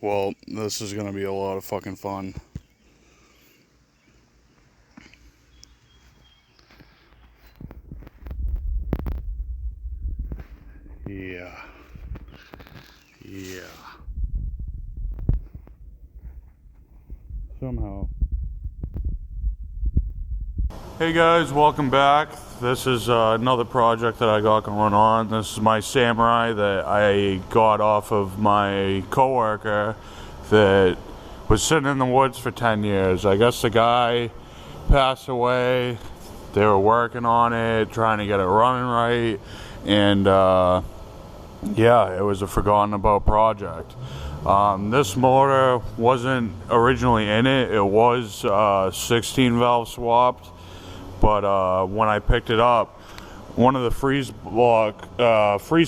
Well, this is gonna be a lot of fucking fun. Yeah. Somehow. Hey guys, welcome back. This is another project that I got going on. This is my Samurai that I got off of my coworker that was sitting in the woods for 10 years. I guess the guy passed away. They were working on it, trying to get it running right, and yeah, it was a forgotten about project. This motor wasn't originally in it. It was 16 valve swapped, but when I picked it up, one of the freeze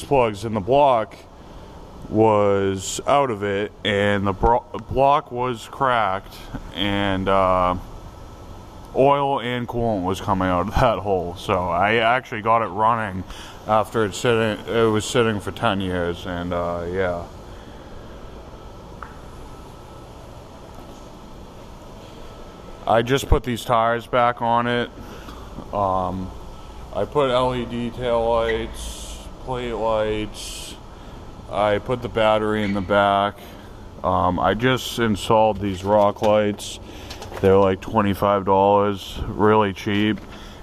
plugs in the block was out of it, and the block was cracked, and oil and coolant was coming out of that hole. So I actually got it running after it was sitting for 10 years, and yeah. I just put these tires back on it. I put LED tail lights, plate lights. I put the battery in the back. I just installed these rock lights. They're like $25, really cheap,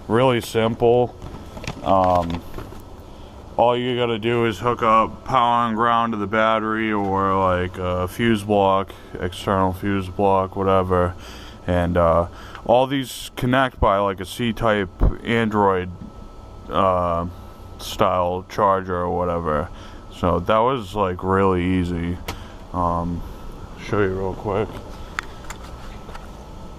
really simple. All you gotta do is hook up power and ground to the battery, or like a fuse block, external fuse block, whatever. And all these connect by like a C-type Android style charger or whatever. So that was like really easy. Show you real quick.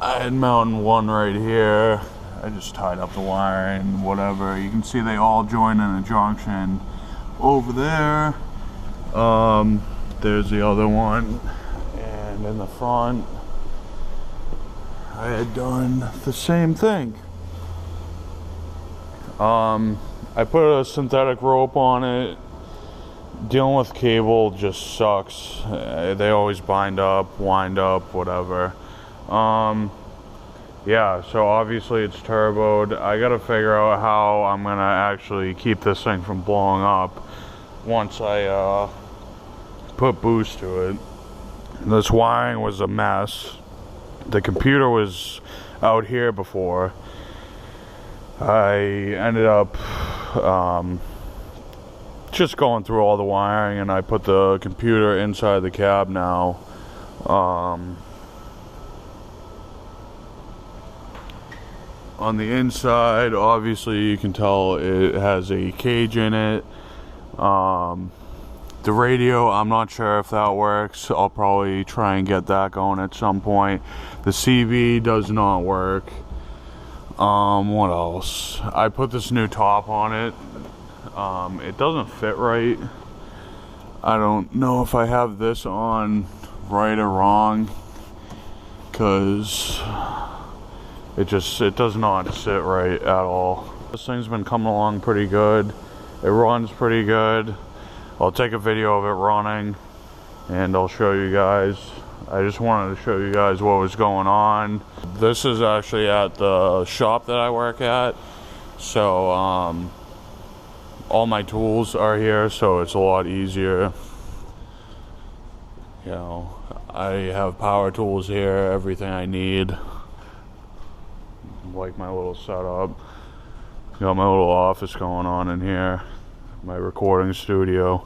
I had mountain one right here. I just tied up the wiring, whatever. You can see they all join in a junction over there. There's the other one, and in the front I had done the same thing. I put a synthetic rope on it. Dealing with cable just sucks. They always bind up, wind up, whatever. Yeah, so obviously it's turboed. I gotta figure out how I'm gonna actually keep this thing from blowing up once I put boost to it. This wiring was a mess. The computer was out here before. I ended up just going through all the wiring, and I put the computer inside the cab now. On the inside, obviously you can tell it has a cage in it. The radio, I'm not sure if that works. I'll probably try and get that going at some point. The CV does not work. What else? I put this new top on it. It doesn't fit right. I don't know if I have this on right or wrong, because it does not sit right at all. This thing's been coming along pretty good. It runs pretty good. I'll take a video of it running and I'll show you guys. I just wanted to show you guys what was going on. This is actually at the shop that I work at. So all my tools are here, so it's a lot easier. You know, I have power tools here, everything I need. Like my little setup. Got my little office going on in here. My recording studio.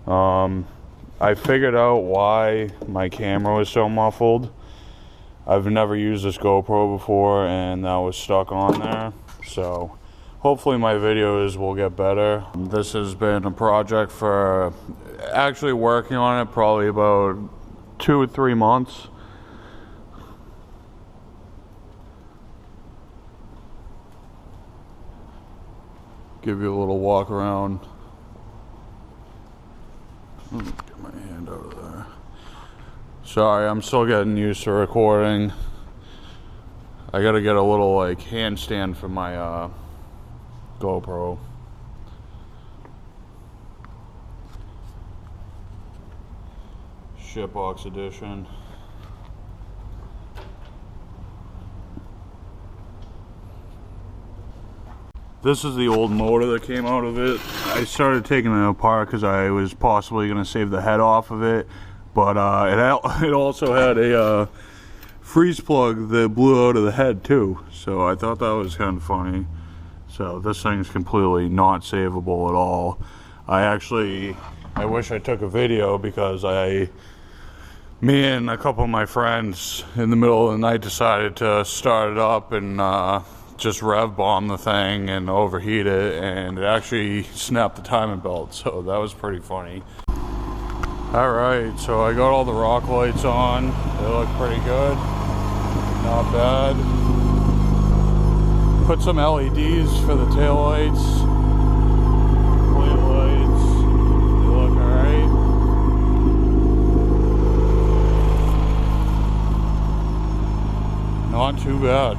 I figured out why my camera was so muffled. I've never used this GoPro before, and that was stuck on there. So hopefully my videos will get better. This has been a project for actually working on it probably about 2 or 3 months. Give you a little walk around. Get my hand out of there. Sorry, I'm still getting used to recording. I gotta get a little like handstand for my GoPro. shitbox edition. This is the old motor that came out of it. I started taking it apart because I was possibly going to save the head off of it, but it also had a freeze plug that blew out of the head too, so I thought that was kind of funny. So this thing's completely not savable at all. I wish I took a video because me and a couple of my friends in the middle of the night decided to start it up and just rev bomb the thing and overheat it, and it actually snapped the timing belt, so that was pretty funny. Alright, so I got all the rock lights on. They look pretty good. Not bad. Put some LEDs for the taillights. Plate lights. They look alright. Not too bad.